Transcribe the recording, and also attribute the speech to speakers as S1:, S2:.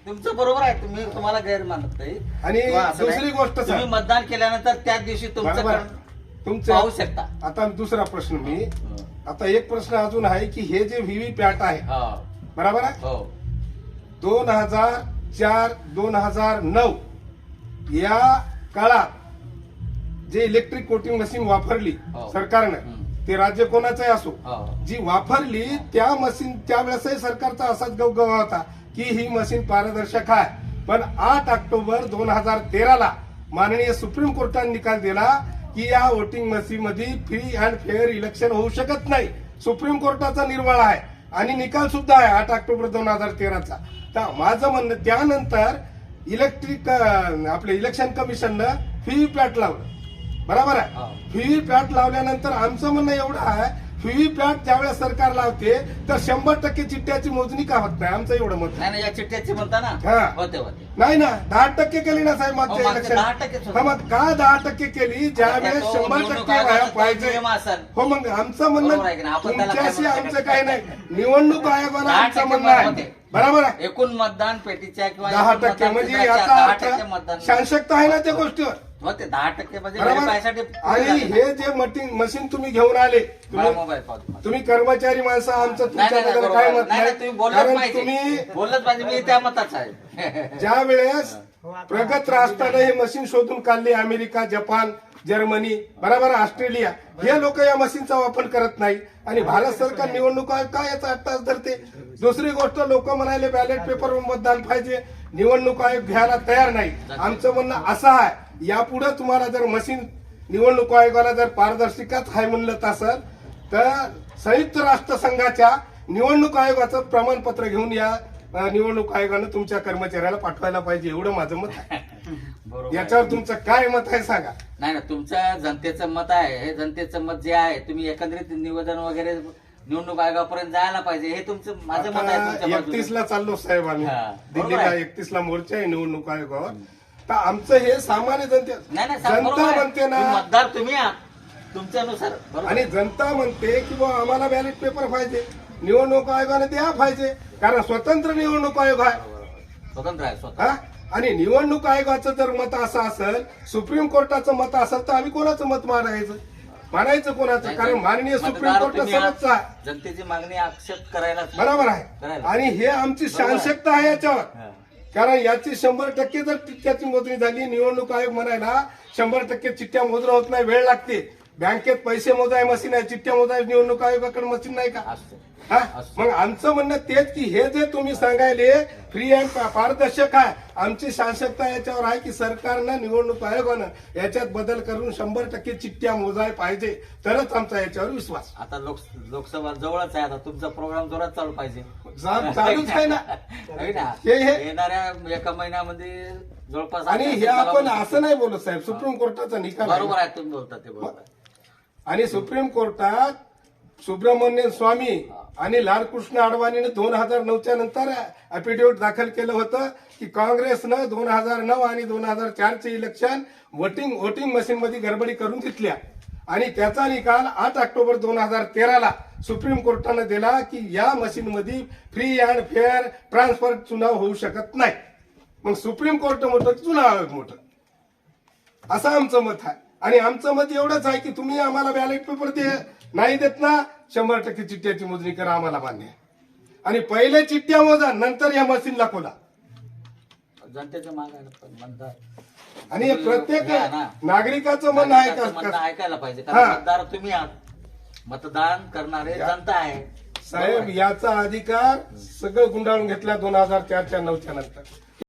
S1: तुमचं बरोबर आहे, तुम्हाला गैर मानत नाही.
S2: आणि
S1: किंवा असं
S2: दुसरी
S1: नाही.
S2: गोष्ट
S1: तुम्ही
S2: सांग.
S1: मतदान केल्यानंतर त्याच दिवशी
S2: बरोबर. तुमचं
S1: पाहू शकता.
S2: आता दुसरा प्रश्न मी आता एक प्रश्न अजून आहे की हे जे व्हीव्हीपॅट आहे
S1: हो
S2: बरोबर आहे
S1: हो
S2: 2004 2009 या काळात जे इलेक्ट्रिक वोटिंग मशीन वापरली
S1: हो.
S2: सरकारनं ते राज्य कोणाचंही असो
S1: हो.
S2: जी वापरली त्या मशीन त्यावेळेसही सरकारचा असाच गवगवा होता की ही मशीन पारदर्शक आहे. पण 8 ऑक्टोबर 2013 माननीय सुप्रीम कोर्टाने निकाल दिला की या वोटिंग मशीन मध्ये फ्री अँड फेअर इलेक्शन होऊ शकत नाही. सुप्रीम कोर्टाचा निर्वाळा आहे आणि निकाल सुद्धा आहे 8 ऑक्टोबर 2013चा. तर माझं म्हणणं त्यानंतर आपले इलेक्शन कमिशननं व्हीव्हीपॅट लावलं बरोबर आहे. व्हीव्हीपॅट लावल्यानंतर आमचं म्हणणं एवढं आहे व्हीव्हीपॅट ज्यावेळेस सरकार लावते तर 100% चिठ्ठ्याची मोजणी का होत नाही आमचं एवढं मत
S1: नाही या चिठ्ठ्याची म्हणता ना
S2: हा.
S1: होते होते
S2: नाही ना 10% केली ना साहेब
S1: हो,
S2: मागच्या
S1: मागच्या 10%
S2: इलेक्शन मग का 10% केली ज्यावेळेस 100% व्हायला पाहिजे. हो मग आमचं म्हणणं
S1: बरोबर आहे की नाही? आपण त्याला काय
S2: तुमच्याशी
S1: म्हणू
S2: आमचं
S1: शकत
S2: काही नाही निवडणूक आयोगाला
S1: 10%
S2: आमचं म्हणणं आहे
S1: होते.
S2: बरोबर आहे.
S1: एकूण मतदान पेटीच्या किंवा
S2: 10%
S1: एकूण
S2: म्हणजे
S1: मतदान
S2: याचा
S1: केंद्राच्या 10% मतदान
S2: अर्थ शासकता आहे ना त्या गोष्टीवर
S1: होते 10% म्हणजे
S2: बरोबर.
S1: verify
S2: आणि हे जे मशीन तुम्ही घेऊन आले
S1: मोबाईल पाहतो.
S2: तुम्ही कर्मचारी माणसं आमचं
S1: नाही नाही,
S2: तुमच्याबद्दल
S1: बरोबर
S2: काय
S1: आहे.
S2: मत
S1: नाही नाही,
S2: नाही
S1: तुम्ही बोललंच
S2: कारण
S1: पाहिजे
S2: तुम्ही
S1: बोललंच पाहिजे मी त्या मताचा आहे.
S2: ज्या वेळेस प्रगत राष्ट्राने हे मशीन शोधून काढली अमेरिका जपान जर्मनी बरोबर ऑस्ट्रेलिया हे लोक या मशीनचा वापर करत नाही आणि भारत सरकार निवडणूक आयोग का याचा अट्टास धरते. दुसरी गोष्ट लोक म्हणाले बॅलेट पेपरवर मतदान पाहिजे निवडणूक आयोग घ्यायला तयार नाही. आमचं म्हणणं असं आहे यापुढे तुम्हाला जर मशीन निवडणूक आयोगाला जर पारदर्शकच आहे म्हणलं तसं तर संयुक्त राष्ट्र संघाच्या निवडणूक आयोगाचं प्रमाणपत्र घेऊन या निवडणूक आयोगानं तुमच्या कर्मचाऱ्याला पाठवायला पाहिजे एवढं माझं मत आहे.
S1: बरोबर आहे.
S2: याच्यावर तुमचं काय मत आहे सांगा.
S1: नाही ना तुमचं जनतेचं मत आहे हे जनतेचं मत जे आहे तुम्ही एकंदरीत निवेदन वगैरे निवडणूक आयोगापर्यंत जायला पाहिजे हे तुमचं माझं मत आहे तुमच्या बाजूने.
S2: 31 ला चाललो साहेब आम्ही
S1: हा, बरोबर
S2: दिल्लीला
S1: आहे.
S2: 31 ला मोर्चा आहे निवडणूक आयोगावर. तर आमचं हे सामान्य
S1: नाही नाही साहेब, बरोबर
S2: जनता
S1: आहे.
S2: म्हणते ना
S1: मतदार तुम्ही आहात तुमच्यानुसार बरोबर.
S2: आणि जनता म्हणते की बुवा आम्हाला बॅलेट पेपर पाहिजे निवडणूक आयोगाने द्या पाहिजे कारण स्वतंत्र निवडणूक आयोग आहे
S1: स्वतंत्र आहे स्वतः
S2: हा. आणि निवडणूक आयोगाचं जर मत असं असेल सुप्रीम कोर्टाचं मत असेल तर आम्ही कोणाचं मत मानायचं कोणाचं कारण माननीय सुप्रीम
S1: मतदार
S2: कोर्ट
S1: तुम्ही
S2: सर्वोच्च
S1: आहात.
S2: आहे
S1: जनतेची मागणी आक्षेप करायला
S2: बरोबर आहे.
S1: करायला.
S2: आणि हे आमची शासकता आहे याच्यावर
S1: हा.
S2: कारण याची 100% जर चिठ्ठ्याची मोजणी झाली निवडणूक आयोग म्हणायला 100% चिठ्ठ्या मोजणं होत नाही वेळ लागते. बँकेत पैसे मोजाय मशीन आहे चिठ्ठ्या मोजाय निवडणूक आयोगाकडे मशीन नाही का
S1: असते.
S2: हा? मग आमचं म्हणणं तेच की हे जे तुम्ही सांगायले फ्री अँड पारदर्शक आहे आमची शासकता याच्यावर आहे की सरकारनं निवडणूक आयोगानं याच्यात बदल करून 100% चिठ्ठ्या मोजाय पाहिजे तरच आमचा याच्यावर विश्वास.
S1: आता लोकसभा जवळच आहे आता तुमचा प्रोग्राम जोरात चालू पाहिजे.
S2: चालूच आहे ना
S1: आहे ना?
S2: हे-
S1: येणाऱ्या एका महिन्यामध्ये जवळपास
S2: आणि हे आपण असं नाही बोलत साहेब सुप्रीम कोर्टाचा निकाल आहे.
S1: बरोबर आहे तुम्ही बोलता ते बरोबर आहे.
S2: आणि सुप्रीम कोर्टात सुब्रमण्यन स्वामी आणि लालकृष्ण अडवाणीने 2009च्या नंतर अफिडेव्हिट दाखल केलं होतं की काँग्रेसनं 2009 आणि 2004चे इलेक्शन वोटिंग मशीन मध्ये गडबडी करून घेतल्या आणि त्याचा निकाल 8 ऑक्टोबर 2013 सुप्रीम कोर्टानं दिला की या मशीन मध्ये फ्री अँड फेअर ट्रान्सफर चुनाव होऊ शकत नाही. मग सुप्रीम कोर्ट मोठं की चुनाव आयोग मोठं असं आमचं मत आहे. आणि आमचं मत एवढंच आहे की तुम्ही आम्हाला बॅलेट पेपर नाही देत ना 100% चिठ्ठ्याची मोजणी करा आम्हाला मान्य आहे. आणि पहिले चिठ्ठ्या मोजा नंतर या मशीनला खोला.
S1: जनतेचं मागायला पण मतदार
S2: आणि हे प्रत्येक
S1: घ्या ना.
S2: नागरिकाचं म्हणणं आहे
S1: नागरिकाचं म्हणणं
S2: का
S1: ऐकायला पाहिजे
S2: हा.
S1: कारण मतदार तुम्ही आहात मतदान करणारे जनता आहे.
S2: साहेब याचा अधिकार सगळं गुंडाळून घेतला 2004च्या 9च्या नंतर.